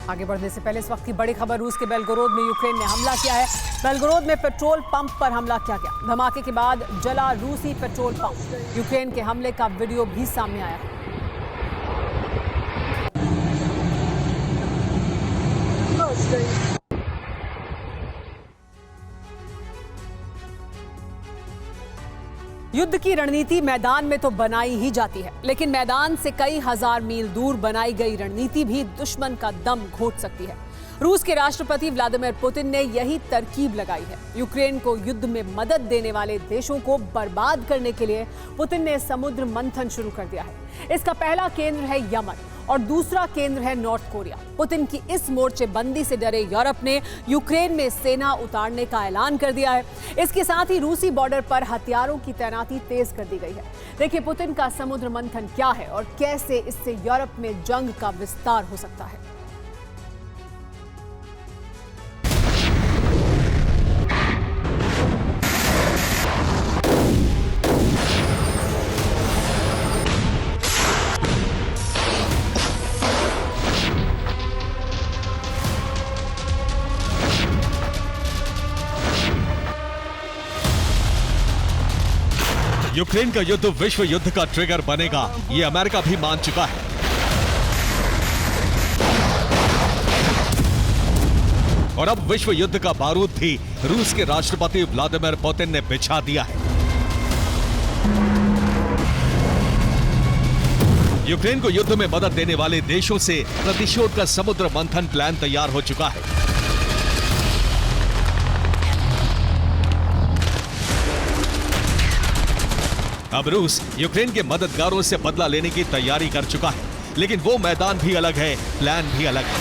आगे बढ़ने से पहले इस वक्त की बड़ी खबर, रूस के बेलगोरोद में यूक्रेन ने हमला किया है। बेलगोरोद में पेट्रोल पंप पर हमला किया गया। धमाके के बाद जला रूसी पेट्रोल पंप। यूक्रेन के हमले का वीडियो भी सामने आया है। युद्ध की रणनीति मैदान में तो बनाई ही जाती है, लेकिन मैदान से कई हजार मील दूर बनाई गई रणनीति भी दुश्मन का दम घोट सकती है। रूस के राष्ट्रपति व्लादिमीर पुतिन ने यही तरकीब लगाई है। यूक्रेन को युद्ध में मदद देने वाले देशों को बर्बाद करने के लिए पुतिन ने समुद्र मंथन शुरू कर दिया है। इसका पहला केंद्र है यमन और दूसरा केंद्र है नॉर्थ कोरिया। पुतिन की इस मोर्चेबंदी से डरे यूरोप ने यूक्रेन में सेना उतारने का ऐलान कर दिया है। इसके साथ ही रूसी बॉर्डर पर हथियारों की तैनाती तेज कर दी गई है। देखिए पुतिन का समुद्र मंथन क्या है और कैसे इससे यूरोप में जंग का विस्तार हो सकता है। यूक्रेन का युद्ध विश्व युद्ध का ट्रिगर बनेगा, ये अमेरिका भी मान चुका है। और अब विश्व युद्ध का बारूद भी रूस के राष्ट्रपति व्लादिमीर पुतिन ने बिछा दिया है। यूक्रेन को युद्ध में मदद देने वाले देशों से प्रतिशोध का समुद्र मंथन प्लान तैयार हो चुका है। अब रूस यूक्रेन के मददगारों से बदला लेने की तैयारी कर चुका है, लेकिन वो मैदान भी अलग है, प्लान भी अलग है।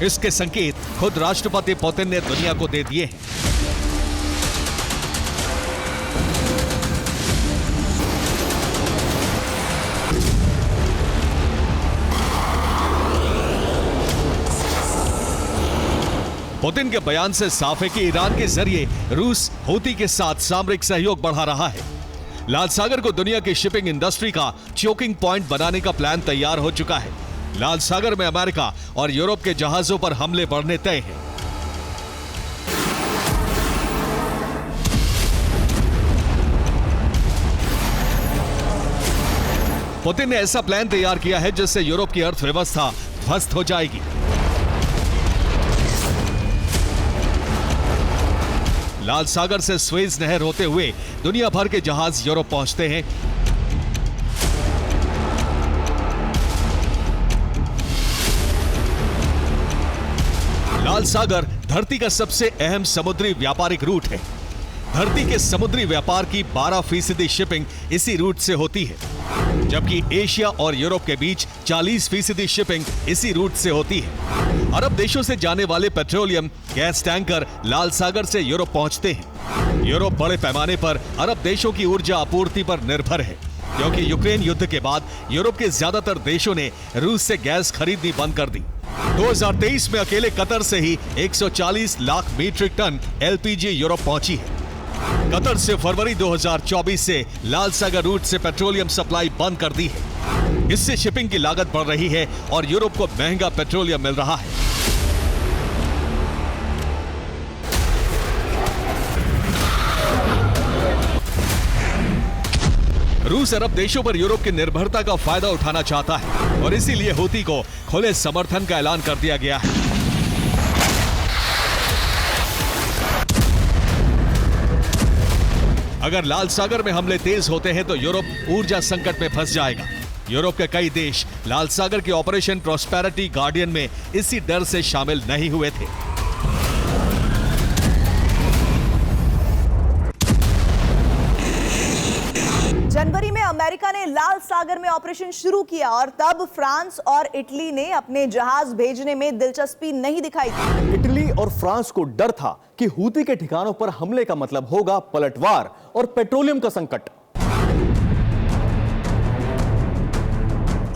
इसके संकेत खुद राष्ट्रपति पुतिन ने दुनिया को दे दिए हैं। पुतिन के बयान से साफ है कि ईरान के जरिए रूस हूती के साथ सामरिक सहयोग बढ़ा रहा है। लाल सागर को दुनिया की शिपिंग इंडस्ट्री का चोकिंग पॉइंट बनाने का प्लान तैयार हो चुका है। लाल सागर में अमेरिका और यूरोप के जहाजों पर हमले बढ़ने तय हैं। पुतिन ने ऐसा प्लान तैयार किया है जिससे यूरोप की अर्थव्यवस्था ध्वस्त हो जाएगी। लाल सागर से स्वेज नहर होते हुए दुनिया भर के जहाज यूरोप पहुंचते हैं। लाल सागर धरती का सबसे अहम समुद्री व्यापारिक रूट है। धरती के समुद्री व्यापार की 12% शिपिंग इसी रूट से होती है, जबकि एशिया और यूरोप के बीच 40% शिपिंग इसी रूट से होती है। अरब देशों से जाने वाले पेट्रोलियम गैस टैंकर लाल सागर से यूरोप पहुंचते हैं। यूरोप बड़े पैमाने पर अरब देशों की ऊर्जा आपूर्ति पर निर्भर है, क्योंकि यूक्रेन युद्ध के बाद यूरोप के ज्यादातर देशों ने रूस से गैस खरीदनी बंद कर दी। 2023 में अकेले कतर से ही 140 lakh metric ton LPG Europe पहुंची है। कतर से फरवरी 2024 से लाल सागर रूट से पेट्रोलियम सप्लाई बंद कर दी है। इससे शिपिंग की लागत बढ़ रही है और यूरोप को महंगा पेट्रोलियम मिल रहा है। रूस अरब देशों पर यूरोप की निर्भरता का फायदा उठाना चाहता है और इसीलिए हूती को खुले समर्थन का ऐलान कर दिया गया है। अगर लाल सागर में हमले तेज होते हैं तो यूरोप ऊर्जा संकट में फंस जाएगा। यूरोप के कई देश लाल सागर के ऑपरेशन प्रॉस्पेरिटी गार्डियन में इसी डर से शामिल नहीं हुए थे। जनवरी में अमेरिका ने लाल सागर में ऑपरेशन शुरू किया और तब फ्रांस और इटली ने अपने जहाज भेजने में दिलचस्पी नहीं दिखाई थी। इटली और फ्रांस को डर था कि हूती के ठिकानों पर हमले का मतलब होगा पलटवार और पेट्रोलियम का संकट।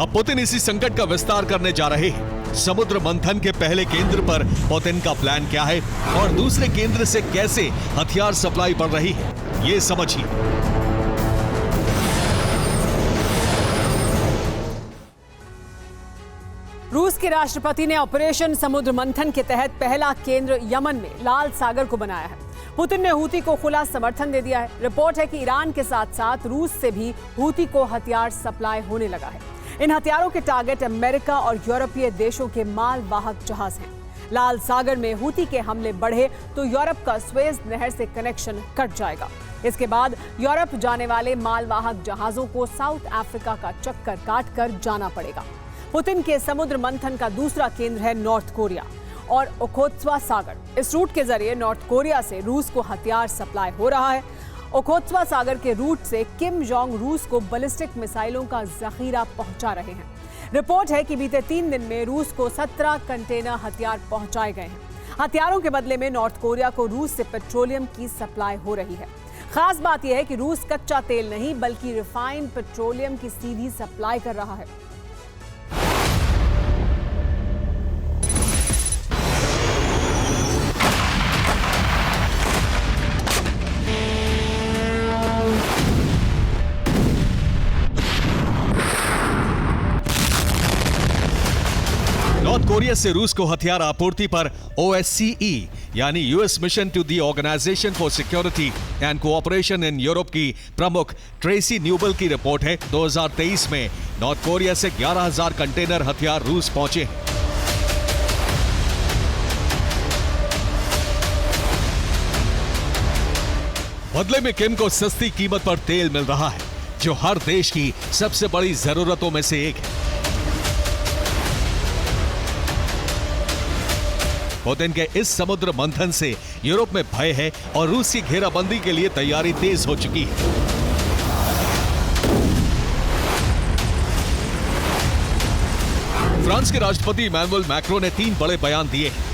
अब पुतिन इसी संकट का विस्तार करने जा रहे हैं। समुद्र मंथन के पहले केंद्र पर पुतिन का प्लान क्या है और दूसरे केंद्र से कैसे हथियार सप्लाई बढ़ रही है, ये समझिए। के राष्ट्रपति ने ऑपरेशन समुद्र मंथन के तहत पहला केंद्र यमन में लाल सागर को बनाया है। पुतिन ने हूती को खुला समर्थन दे दिया है। रिपोर्ट है कि ईरान के साथ साथ रूस से भी हूती को हथियार सप्लाई होने लगा है। इन हथियारों के टारगेट अमेरिका और यूरोपीय देशों के मालवाहक जहाज हैं। लाल सागर में हूती के हमले बढ़े तो यूरोप का स्वेज नहर से कनेक्शन कट जाएगा। इसके बाद यूरोप जाने वाले मालवाहक जहाजों को साउथ अफ्रीका का चक्कर काटकर जाना पड़ेगा। पुतिन के समुद्र मंथन का दूसरा केंद्र है नॉर्थ कोरिया और ओखोत्स्वा सागर। इस रूट के जरिए नॉर्थ कोरिया से रूस को हथियार सप्लाई हो रहा है। ओखोत्स्वा सागर के रूट से किम जोंग रूस को बैलिस्टिक मिसाइलों का जखीरा पहुंचा रहे हैं। रिपोर्ट है कि बीते 3 दिन में रूस को 17 कंटेनर हथियार पहुंचाए गए हैं। हथियारों के बदले में नॉर्थ कोरिया को रूस से पेट्रोलियम की सप्लाई हो रही है। खास बात यह है कि रूस कच्चा तेल नहीं बल्कि रिफाइंड पेट्रोलियम की सीधी सप्लाई कर रहा है। नॉर्थ कोरिया से रूस को हथियार आपूर्ति पर OSCE यानी US mission to the organization for security and cooperation in Europe की प्रमुख ट्रेसी न्यूबल की रिपोर्ट है। 2023 में नॉर्थ कोरिया से 11,000 कंटेनर हथियार रूस पहुंचे। बदले में किम को सस्ती कीमत पर तेल मिल रहा है, जो हर देश की सबसे बड़ी जरूरतों में से एक है। पुतिन के इस समुद्र मंथन से यूरोप में भय है और रूस की घेराबंदी के लिए तैयारी तेज हो चुकी है। फ्रांस के राष्ट्रपति इमैनुअल मैक्रों ने 3 बड़े बयान दिए हैं।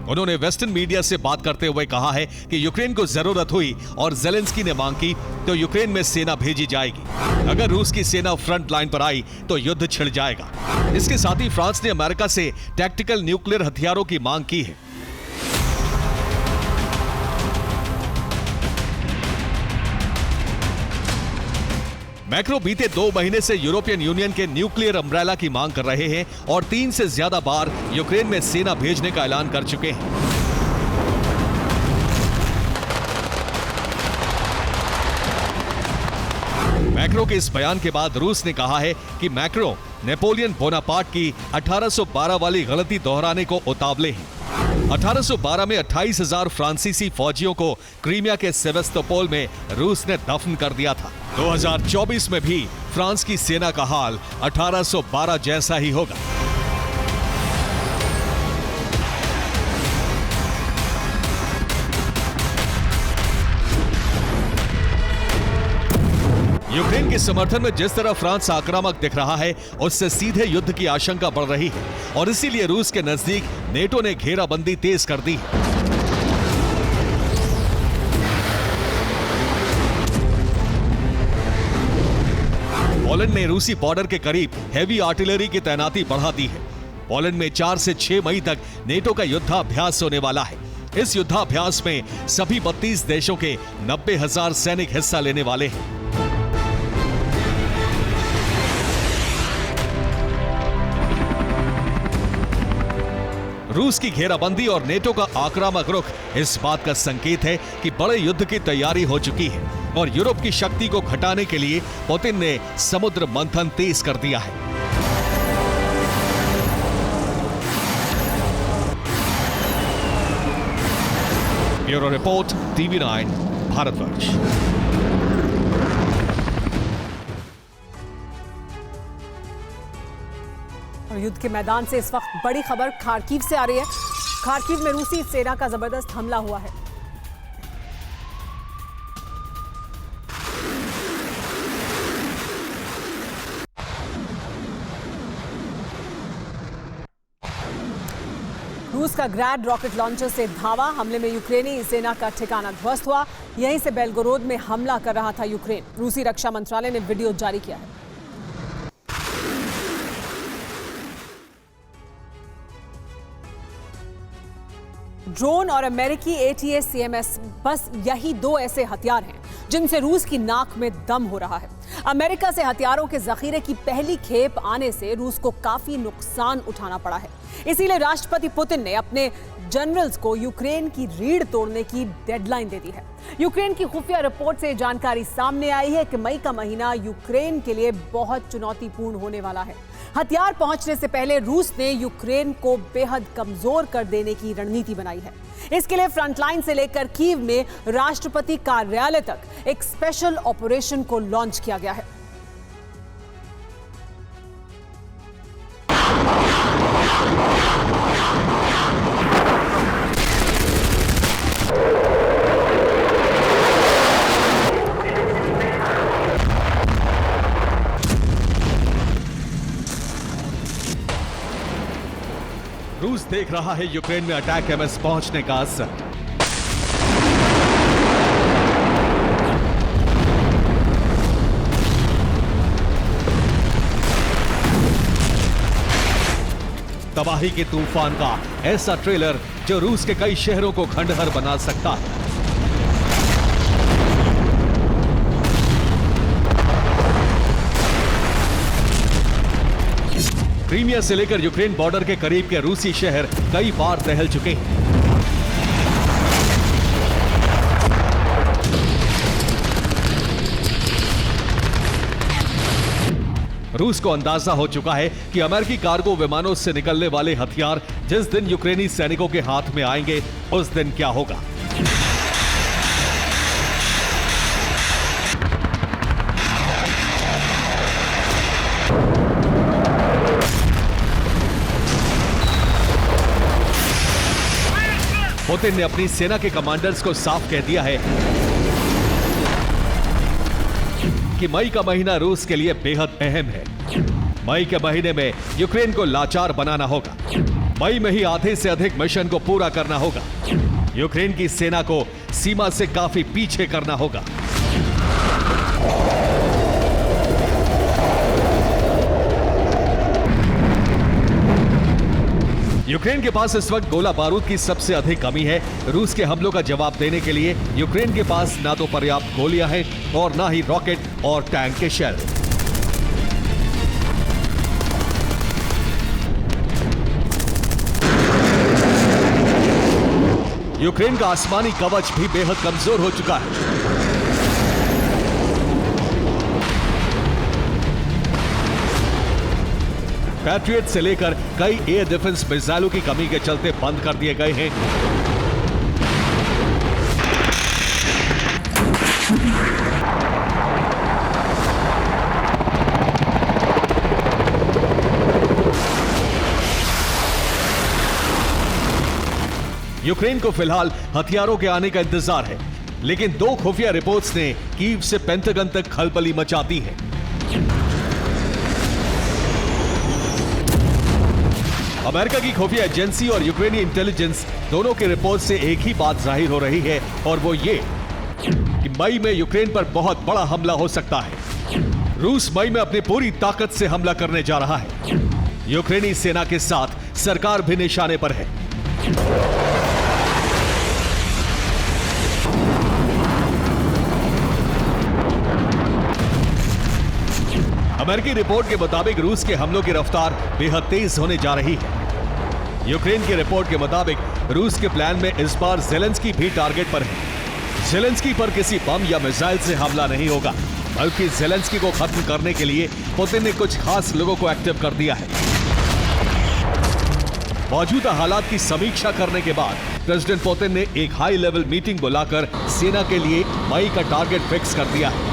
उन्होंने वेस्टर्न मीडिया से बात करते हुए कहा है कि यूक्रेन को जरूरत हुई और जेलेंस्की ने मांग की तो यूक्रेन में सेना भेजी जाएगी। अगर रूस की सेना फ्रंट लाइन पर आई तो युद्ध छिड़ जाएगा। इसके साथ ही फ्रांस ने अमेरिका से टैक्टिकल न्यूक्लियर हथियारों की मांग की है। मैक्रो बीते 2 महीने से यूरोपियन यूनियन के न्यूक्लियर अम्ब्रेला की मांग कर रहे हैं और 3 से ज्यादा बार यूक्रेन में सेना भेजने का ऐलान कर चुके हैं। मैक्रो के इस बयान के बाद रूस ने कहा है कि मैक्रो नेपोलियन बोनापार्ट की 1812 वाली गलती दोहराने को उतावले हैं। 1812 में 28,000 फ्रांसीसी फौजियों को क्रीमिया के सेवेस्तोपोल में रूस ने दफन कर दिया था। 2024 में भी फ्रांस की सेना का हाल 1812 जैसा ही होगा। यूक्रेन के समर्थन में जिस तरह फ्रांस आक्रामक दिख रहा है, उससे सीधे युद्ध की आशंका बढ़ रही है और इसीलिए रूस के नजदीक नेटो ने घेराबंदी तेज कर दी है। पोलैंड ने रूसी बॉर्डर के करीब हेवी आर्टिलरी की तैनाती बढ़ा दी है। पोलैंड में 4 से 6 मई तक नेटो का युद्धाभ्यास होने वाला है। इस युद्धाभ्यास में सभी 32 देशों के 90,000 सैनिक हिस्सा लेने वाले हैं। रूस की घेराबंदी और नेटो का आक्रामक रुख इस बात का संकेत है कि बड़े युद्ध की तैयारी हो चुकी है और यूरोप की शक्ति को घटाने के लिए पुतिन ने समुद्र मंथन तेज कर दिया है। Bureau report, TV9 Bharatvarsh. और युद्ध के मैदान से इस वक्त बड़ी खबर खार्किव से आ रही है। खार्किव में रूसी सेना का जबरदस्त हमला हुआ है। रूस का ग्रैड रॉकेट लॉन्चर से धावा हमले में यूक्रेनी सेना का ठिकाना ध्वस्त हुआ। यहीं से बेलगोरोद में हमला कर रहा था यूक्रेन। रूसी रक्षा मंत्रालय ने वीडियो जारी किया है। ड्रोन और अमेरिकी ATACMS बस यही दो ऐसे हथियार हैं जिनसे रूस की नाक में दम हो रहा है। अमेरिका से हथियारों के जखीरे की पहली खेप आने से रूस को काफी नुकसान उठाना पड़ा है। इसीलिए राष्ट्रपति पुतिन ने अपने जनरल्स को यूक्रेन की रीढ़ तोड़ने की डेडलाइन दे दी है। यूक्रेन की खुफिया रिपोर्ट से जानकारी सामने आई है कि मई का महीना यूक्रेन के लिए बहुत चुनौतीपूर्ण होने वाला है। हथियार पहुंचने से पहले रूस ने यूक्रेन को बेहद कमजोर कर देने की रणनीति बनाई है। इसके लिए फ्रंटलाइन से लेकर कीव में राष्ट्रपति कार्यालय तक एक स्पेशल ऑपरेशन को लॉन्च किया गया है। रूस देख रहा है यूक्रेन में अटैक एमएस पहुंचने का असर। तबाही के तूफान का ऐसा ट्रेलर जो रूस के कई शहरों को खंडहर बना सकता है। क्रीमिया से लेकर यूक्रेन बॉर्डर के करीब के रूसी शहर कई बार दहल चुके हैं। रूस को अंदाजा हो चुका है कि अमेरिकी कार्गो विमानों से निकलने वाले हथियार जिस दिन यूक्रेनी सैनिकों के हाथ में आएंगे उस दिन क्या होगा। पुतिन ने अपनी सेना के कमांडर्स को साफ कह दिया है कि मई का महीना रूस के लिए बेहद अहम है। मई के महीने में यूक्रेन को लाचार बनाना होगा। मई में ही आधे से अधिक मिशन को पूरा करना होगा। यूक्रेन की सेना को सीमा से काफी पीछे करना होगा। यूक्रेन के पास इस वक्त गोला बारूद की सबसे अधिक कमी है। रूस के हमलों का जवाब देने के लिए यूक्रेन के पास ना तो पर्याप्त गोलियां हैं और ना ही रॉकेट और टैंक के शेल। यूक्रेन का आसमानी कवच भी बेहद कमजोर हो चुका है। पैट्रियट से लेकर कई एयर डिफेंस मिसाइलों की कमी के चलते बंद कर दिए गए हैं। यूक्रेन को फिलहाल हथियारों के आने का इंतजार है, लेकिन दो खुफिया रिपोर्ट्स ने कीव से पेंटागन तक खलबली मचा दी है। अमेरिका की खुफिया एजेंसी और यूक्रेनी इंटेलिजेंस दोनों की रिपोर्ट से एक ही बात जाहिर हो रही है और वो ये कि मई में यूक्रेन पर बहुत बड़ा हमला हो सकता है। रूस मई में अपनी पूरी ताकत से हमला करने जा रहा है। यूक्रेनी सेना के साथ सरकार भी निशाने पर है। अमेरिकी रिपोर्ट के मुताबिक रूस के हमलों की रफ्तार बेहद तेज होने जा रही है। यूक्रेन की रिपोर्ट के मुताबिक रूस के प्लान में इस बार ज़ेलेंस्की भी टारगेट पर है। ज़ेलेंस्की पर किसी बम या मिसाइल से हमला नहीं होगा, बल्कि ज़ेलेंस्की को खत्म करने के लिए पुतिन ने कुछ खास लोगों को एक्टिव कर दिया है। मौजूदा हालात की समीक्षा करने के बाद प्रेसिडेंट पुतिन ने एक हाई लेवल मीटिंग बुलाकर सेना के लिए मई का टारगेट फिक्स कर दिया है।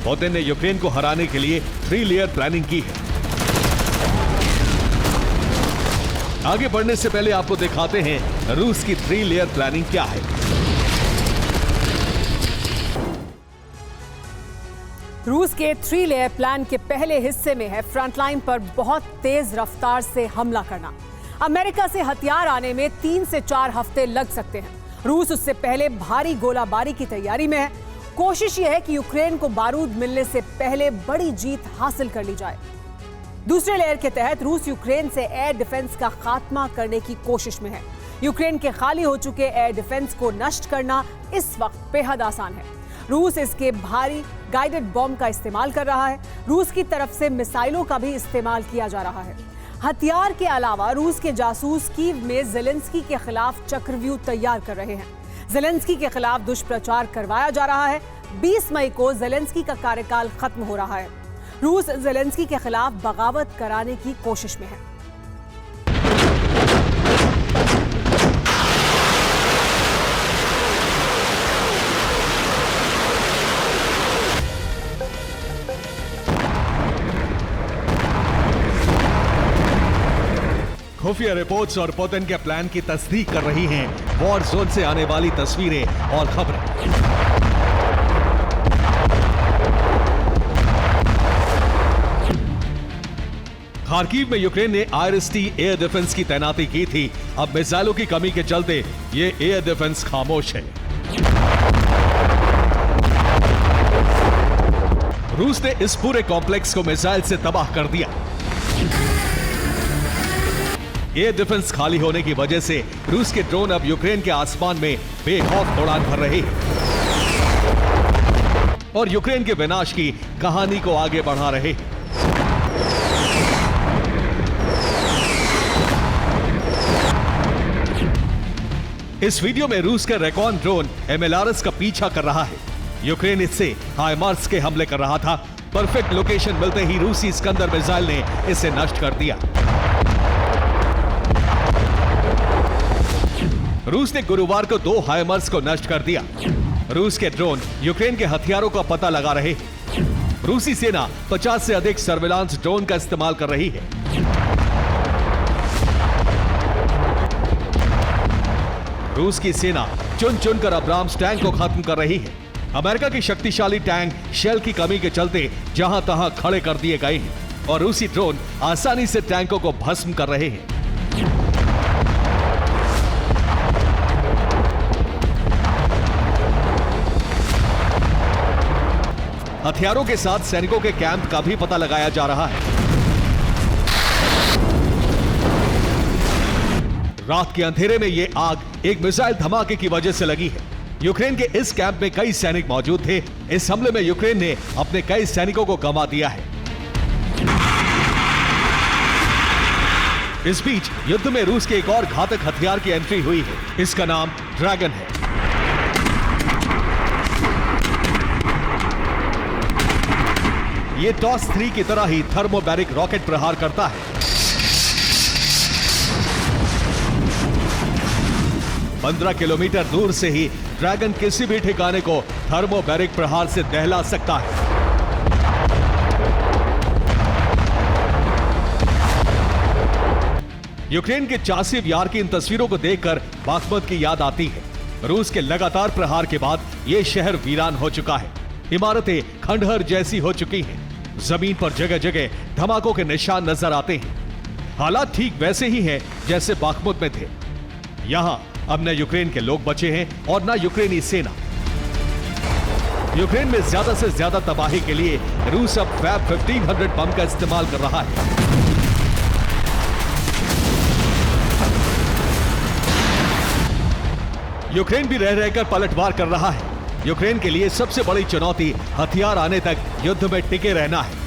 पुतिन ने यूक्रेन को हराने के लिए 3 लेयर प्लानिंग की है। आगे बढ़ने से पहले आपको दिखाते हैं रूस की 3 लेयर प्लानिंग क्या है। रूस के 3 लेयर प्लान के पहले हिस्से में है फ्रंटलाइन पर बहुत तेज रफ्तार से हमला करना। अमेरिका से हथियार आने में 3 से 4 हफ्ते लग सकते हैं। रूस उससे पहले भारी गोलाबारी की तैयारी में है। कोशिश यह है कि यूक्रेन को बारूद मिलने से पहले बड़ी जीत हासिल कर ली जाए। दूसरे लेयर के तहत रूस यूक्रेन से एयर डिफेंस का खात्मा करने की कोशिश में है। यूक्रेन के खाली हो चुके एयर डिफेंस को नष्ट करना इस वक्त बेहद आसान है। रूस इसके भारी गाइडेड बॉम्ब का इस्तेमाल कर रहा है। रूस की तरफ से मिसाइलों का भी इस्तेमाल किया जा रहा है। हथियार के अलावा रूस के जासूस कीव में ज़ेलेंस्की के खिलाफ चक्रव्यूह तैयार कर रहे हैं। ज़ेलेंस्की के खिलाफ दुष्प्रचार करवाया जा रहा है। 20 मई को ज़ेलेंस्की का कार्यकाल खत्म हो रहा है। रूस ज़ेलेंस्की के खिलाफ बगावत कराने की कोशिश में है। खुफिया रिपोर्ट्स और पुतिन के प्लान की तस्दीक कर रही हैं वॉर जोन से आने वाली तस्वीरें और खबरें। खार्किव में यूक्रेन ने IRIS-T एयर डिफेंस की तैनाती की थी। अब मिसाइलों की कमी के चलते ये एयर डिफेंस खामोश है। रूस ने इस पूरे कॉम्प्लेक्स को मिसाइल से तबाह कर दिया। एयर डिफेंस खाली होने की वजह से रूस के ड्रोन अब यूक्रेन के आसमान में बेखौफ उड़ान भर रहे हैं और यूक्रेन के विनाश की कहानी को आगे बढ़ा रहे हैं। इस वीडियो में रूस का रेकॉन ड्रोन MLRS का पीछा कर रहा है। यूक्रेन इससे हाइमार्स के हमले कर रहा था। परफेक्ट लोकेशन मिलते ही रूसी स्कंदर मिसाइल ने इसे नष्ट कर दिया। रूस ने गुरुवार को 2 हाइमार्स को नष्ट कर दिया। रूस के ड्रोन यूक्रेन के हथियारों का पता लगा रहे हैं। रूसी सेना 50 से अधिक सर्विलांस ड्रोन का इस्तेमाल कर रही है। रूस की सेना चुन चुनकर अब्राम्स टैंक को खत्म कर रही है। अमेरिका की शक्तिशाली टैंक शेल की कमी के चलते जहां तहां खड़े कर दिए गए हैं और रूसी ड्रोन आसानी से टैंकों को भस्म कर रहे हैं। हथियारों के साथ सैनिकों के कैंप का भी पता लगाया जा रहा है। रात के अंधेरे में यह आग एक मिसाइल धमाके की वजह से लगी है। यूक्रेन के इस कैंप में कई सैनिक मौजूद थे। इस हमले में यूक्रेन ने अपने कई सैनिकों को गंवा दिया है। इस बीच युद्ध में रूस के एक और घातक हथियार की एंट्री हुई है। इसका नाम ड्रैगन है। ये टॉस 3 की तरह ही थर्मोबैरिक रॉकेट प्रहार करता है। 15 किलोमीटर दूर से ही ड्रैगन किसी भी ठिकाने को थर्मोबैरिक प्रहार से दहला सकता है। यूक्रेन के चासिव यार की इन तस्वीरों को देखकर बाखमत की याद आती है। रूस के लगातार प्रहार के बाद यह शहर वीरान हो चुका है। इमारतें खंडहर जैसी हो चुकी हैं। जमीन पर जगह जगह धमाकों के निशान नजर आते हैं। हालात ठीक वैसे ही हैं जैसे बाखमुत में थे। यहां अब न यूक्रेन के लोग बचे हैं और न यूक्रेनी सेना। यूक्रेन में ज्यादा से ज्यादा तबाही के लिए रूस अब फैब 1500 बम का इस्तेमाल कर रहा है। यूक्रेन भी रह रहकर पलटवार कर रहा है। यूक्रेन के लिए सबसे बड़ी चुनौती हथियार आने तक युद्ध में टिके रहना है।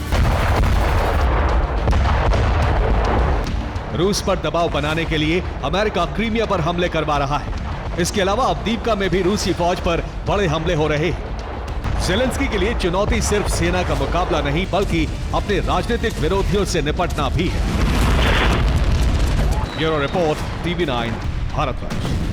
रूस पर दबाव बनाने के लिए अमेरिका क्रीमिया पर हमले करवा रहा है। इसके अलावा अवदीपका में भी रूसी फौज पर बड़े हमले हो रहे हैं। ज़ेलेंस्की के लिए चुनौती सिर्फ सेना का मुकाबला नहीं बल्कि अपने राजनीतिक विरोधियों से निपटना भी है। Bureau report, TV9 Bharatvarsh.